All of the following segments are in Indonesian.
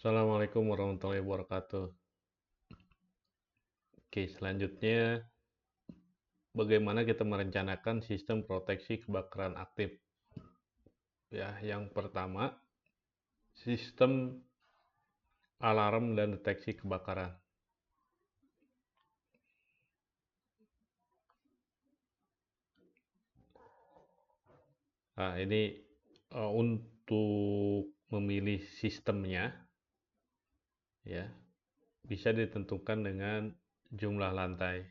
Assalamualaikum warahmatullahi wabarakatuh. Oke, selanjutnya bagaimana kita merencanakan sistem proteksi kebakaran aktif. Ya, yang pertama, sistem alarm dan deteksi kebakaran. Nah, ini untuk memilih sistemnya, ya, bisa ditentukan dengan jumlah lantai.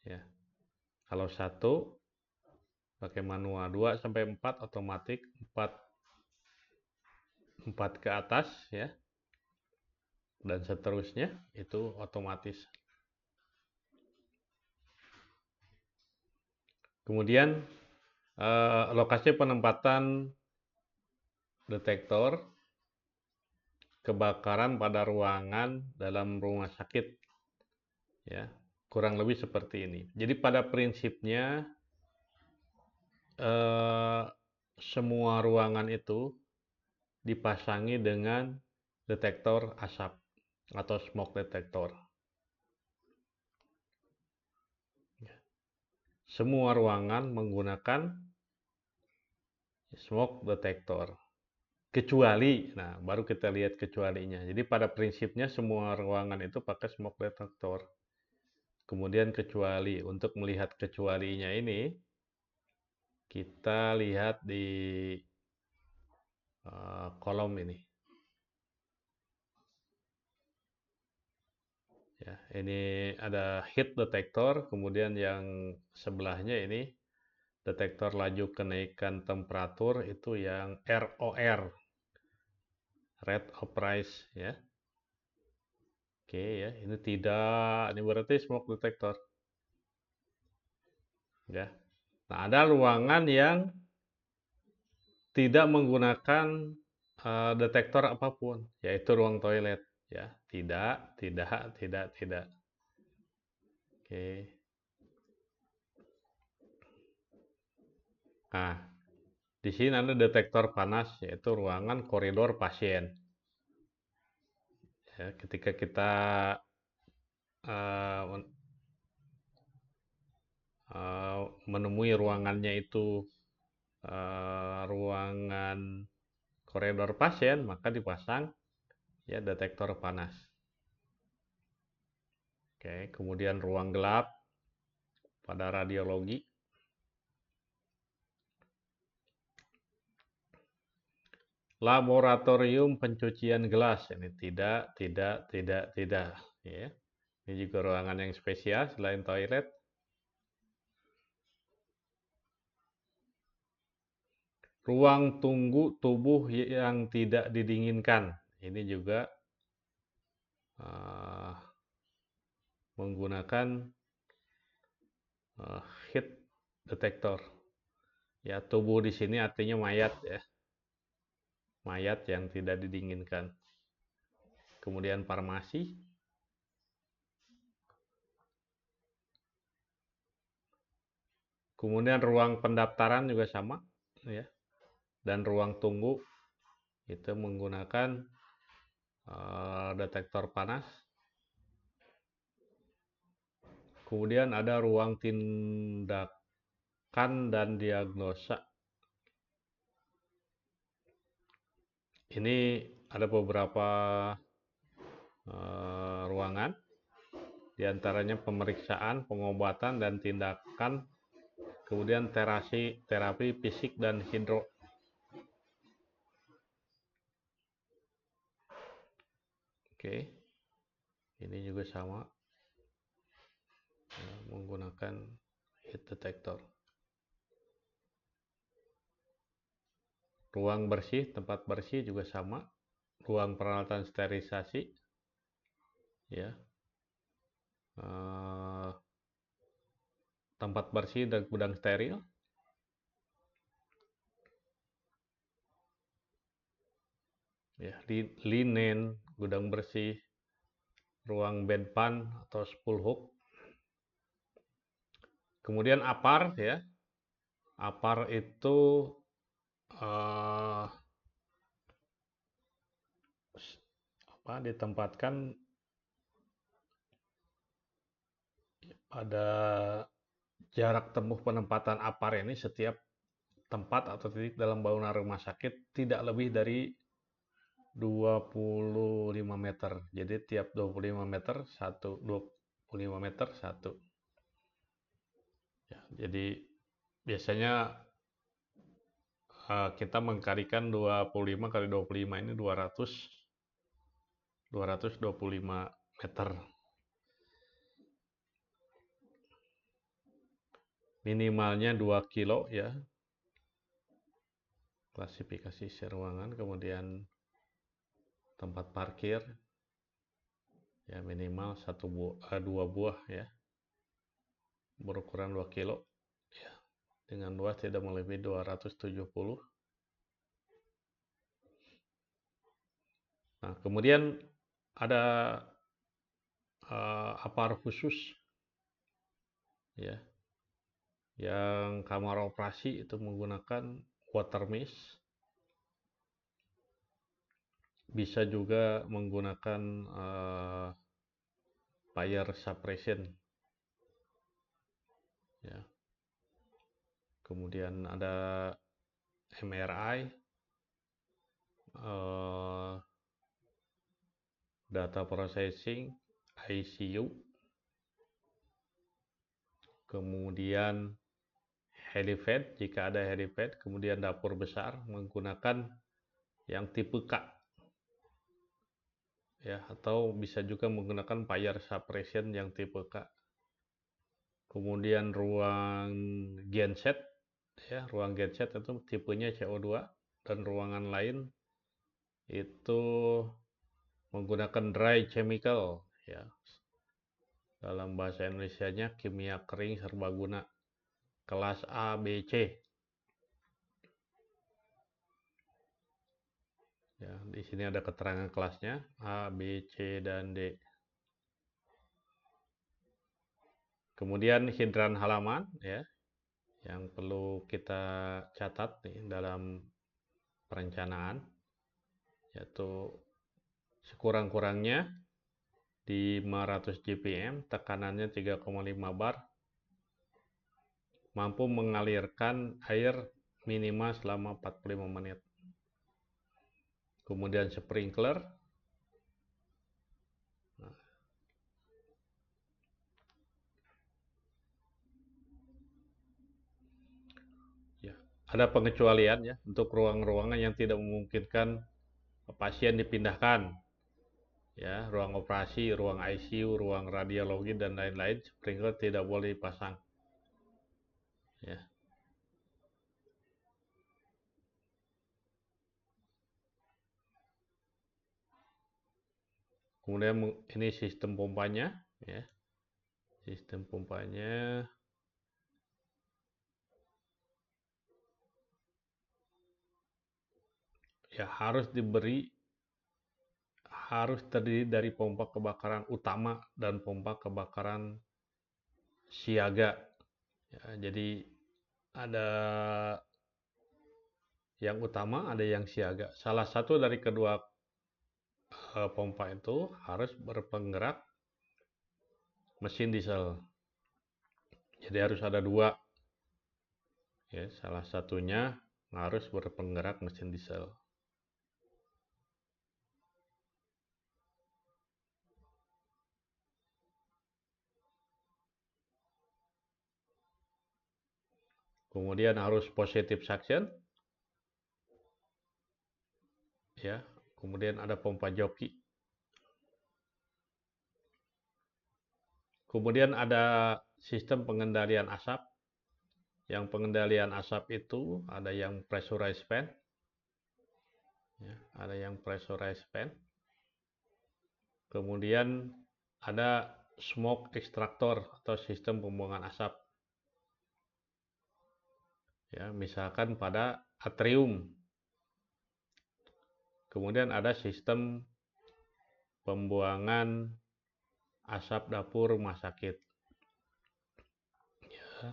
Ya, kalau satu pakai manual, 2 sampai 4 otomatis, 4 ke atas, ya, dan seterusnya itu otomatis. Kemudian lokasi penempatan detektor kebakaran pada ruangan dalam rumah sakit, ya, kurang lebih seperti ini. Jadi pada prinsipnya semua ruangan itu dipasangi dengan detektor asap atau smoke detector. Semua ruangan menggunakan smoke detector. Kecuali, nah baru kita lihat kecualinya. Jadi pada prinsipnya semua ruangan itu pakai smoke detector. Kemudian kecuali, untuk melihat kecualinya ini, kita lihat di kolom ini. Ya, ini ada heat detector, kemudian yang sebelahnya ini detektor laju kenaikan temperatur, itu yang ROR, rate of rise, ya. Oke ya, ini tidak, ini berarti smoke detector. Ya. Nah, ada ruangan yang tidak menggunakan detektor apapun, yaitu ruang toilet. Ya, tidak, tidak, tidak, tidak. Oke. Nah, di sini ada detektor panas, yaitu ruangan koridor pasien. Ya, ketika kita uh, menemui ruangannya itu ruangan koridor pasien, maka dipasang ya detektor panas. Oke, kemudian ruang gelap pada radiologi. Laboratorium pencucian gelas, ini tidak, ya. Ini juga ruangan yang spesial selain toilet. Ruang tunggu tubuh yang tidak didinginkan, ini juga menggunakan heat detector. Ya, tubuh di sini artinya mayat, ya. Mayat yang tidak didinginkan. Kemudian farmasi. Kemudian ruang pendaftaran juga sama, ya. Dan ruang tunggu itu menggunakan detektor panas. Kemudian ada ruang tindakan dan diagnosa. Ini ada beberapa ruangan, diantaranya pemeriksaan, pengobatan, dan tindakan, kemudian terapi fisik dan hidro. Oke, ini juga sama, menggunakan heat detector. Ruang bersih, tempat bersih juga sama, ruang peralatan sterilisasi, ya, tempat bersih dan gudang steril. Ya, linen, gudang bersih, ruang bedpan atau spool hook. Kemudian APAR, ya. APAR itu ditempatkan pada jarak tempuh penempatan APAR ini setiap tempat atau titik dalam bangunan rumah sakit tidak lebih dari 25 meter. Jadi tiap 25 meter satu, 25 meter satu. Ya, jadi biasanya kita mengkalikan 25 kali 25 ini 225 meter. Minimalnya 2 kilo ya. Klasifikasi isi ruangan, kemudian tempat parkir ya minimal 2 buah ya. Berukuran 2 kilo ya. Dengan luas tidak melebihi 270. Nah, kemudian ada APAR khusus ya, yang kamar operasi itu menggunakan water mist, bisa juga menggunakan fire suppression ya. Kemudian ada MRI, data processing, ICU, kemudian helipad jika ada helipad, kemudian dapur besar menggunakan yang tipe K ya, atau bisa juga menggunakan fire suppression yang tipe K. Kemudian ruang genset ya, ruang genset itu tipenya CO2, dan ruangan lain itu menggunakan dry chemical ya. Dalam bahasa Indonesianya kimia kering serbaguna kelas A, B, C. Ya, di sini ada keterangan kelasnya A, B, C, dan D. Kemudian hidran halaman ya, yang perlu kita catat nih dalam perencanaan, yaitu sekurang-kurangnya di 500 GPM, tekanannya 3,5 bar, mampu mengalirkan air minimal selama 45 menit. Kemudian sprinkler. Nah, ya, ada pengecualian ya untuk ruang-ruangan yang tidak memungkinkan pasien dipindahkan. Ya, ruang operasi, ruang ICU, ruang radiologi dan lain-lain, sprinkler tidak boleh dipasang. Ya. Kemudian ini sistem pompanya ya. Sistem pompanya ya harus terdiri dari pompa kebakaran utama dan pompa kebakaran siaga. Ya, jadi ada yang utama, ada yang siaga. Salah satu dari kedua pompa itu harus berpenggerak mesin diesel. Jadi harus ada dua. Ya, salah satunya harus berpenggerak mesin diesel. Kemudian harus positive suction. Ya, kemudian ada pompa joki. Kemudian ada sistem pengendalian asap. Yang pengendalian asap itu ada yang pressurized fan. Ya, ada yang pressurized fan. Kemudian ada smoke extractor atau sistem pembuangan asap. Ya, misalkan pada atrium. Kemudian ada sistem pembuangan asap dapur rumah sakit. Ya,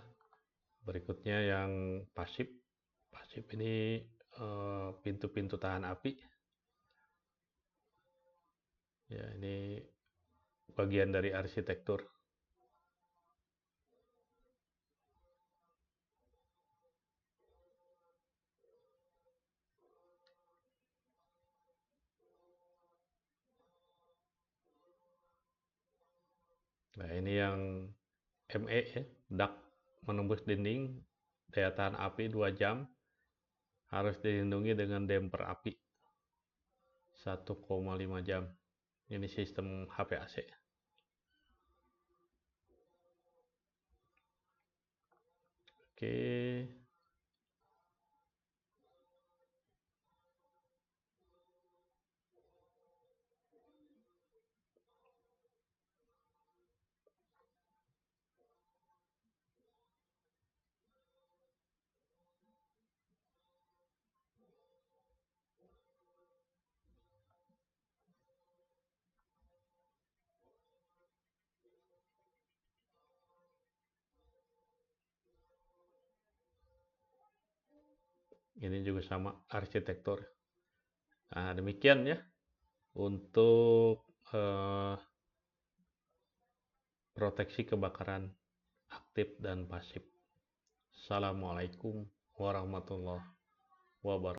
berikutnya yang pasif. Pasif ini pintu-pintu tahan api. Ya, ini bagian dari arsitektur. Nah, ini yang ME ya, dak menembus dinding, daya tahan api 2 jam, harus dilindungi dengan damper api 1,5 jam. Ini sistem HP AC. Oke, ini juga sama arsitektur. Nah, demikian ya untuk proteksi kebakaran aktif dan pasif. Assalamualaikum warahmatullahi wabarakatuh.